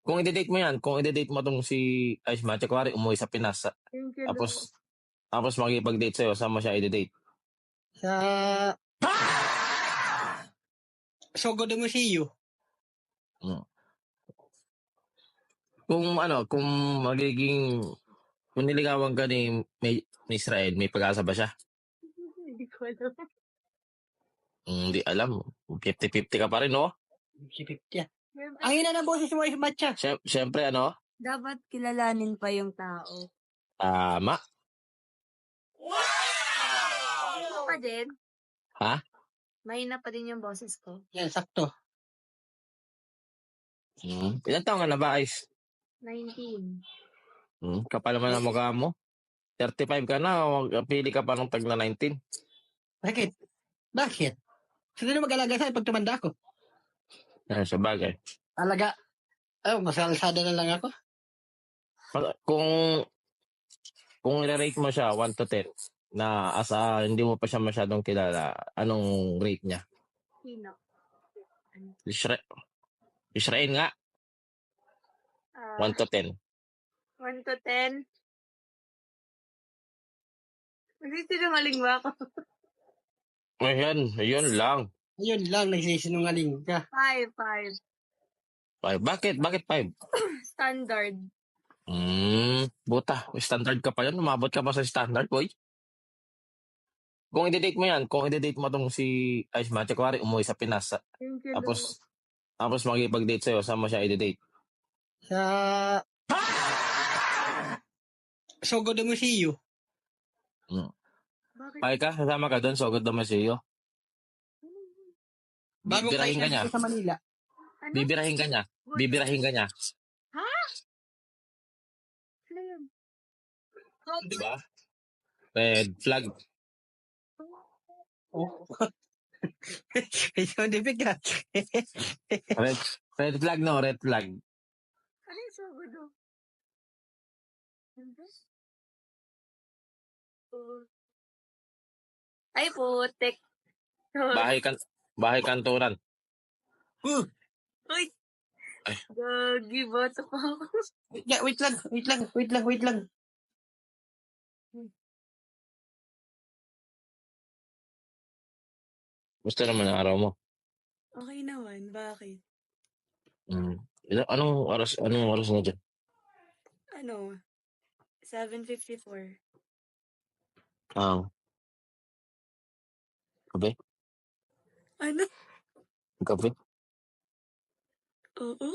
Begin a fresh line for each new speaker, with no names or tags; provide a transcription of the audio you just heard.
Kung i-date mo yan, kung i-date mo tong si Aishma, kunwari umuwi sa Pinas,
Thank you, Lord.
tapos makikipag-date sa'yo, saan mo siya i-date?
Sa Sogo de Museo.
Hmm. Kung magiging, kung niligawan ka ni Israel, may pag-asa ba siya?
Hindi ko alam.
Hindi alam. 50-50 ka pa rin, no?
Si 50. Ang ina ng boses mo is matcha.
Siyempre,
Dapat kilalanin pa yung tao.
tama.
Ano pa din?
Ha?
Mahina pa din yung boses ko.
Yan, sakto.
Ilan taon ka na ba, Ice?
19.
Kapal naman ang mukha mo. 35 ka na, pili ka pa ng tag na 19.
Bakit? Bakit? Sino na mag-alaga sa'yo pag tumanda ako?
Sa bagay.
Alaga. Mas alsada na lang ako.
Kung i-rate mo siya 1 to 10, na hindi mo pa siya masyadong kilala, anong rate niya?
Sino?
Israel nga. 1 to 10.
1 to 10? Nagsisinungaling ba ako?
Ayun lang.
Yun lang, nagsisinungaling ka.
5.
5. Bakit 5?
Standard.
Buta. Standard ka pa yan. Umabot ka pa sa standard, boy. Kung i-date mo yan, kung i-date mo tong si Aishma, kunwari umuwi sa Pinas,
Thank you,
tapos makikipag-date sa'yo, saan mo siya i-date?
Sa Sogo de Museo.
Bakit?
Pay ka, sasama ka doon, Sogod Damasio.
Bagong
Bibirahin ka niya.
sa Manila.
Ano?
Bibirahin ka niya. Bibirahin ka niya.
Ha? Ano yun?
Di ba? Red flag.
Oh. Scientific ka.
Red flag, no? Red flag.
Ano yung sagudo? Ay, putek.
Bahay kanturan.
Uy!
Ay.
Gagi, bata pa ako.
Wait lang.
Gusto naman ang araw mo.
Okay naman, bakit?
Anong oras na dyan?
7:54.
Gabi?
Ano?
Gabi?
Oo.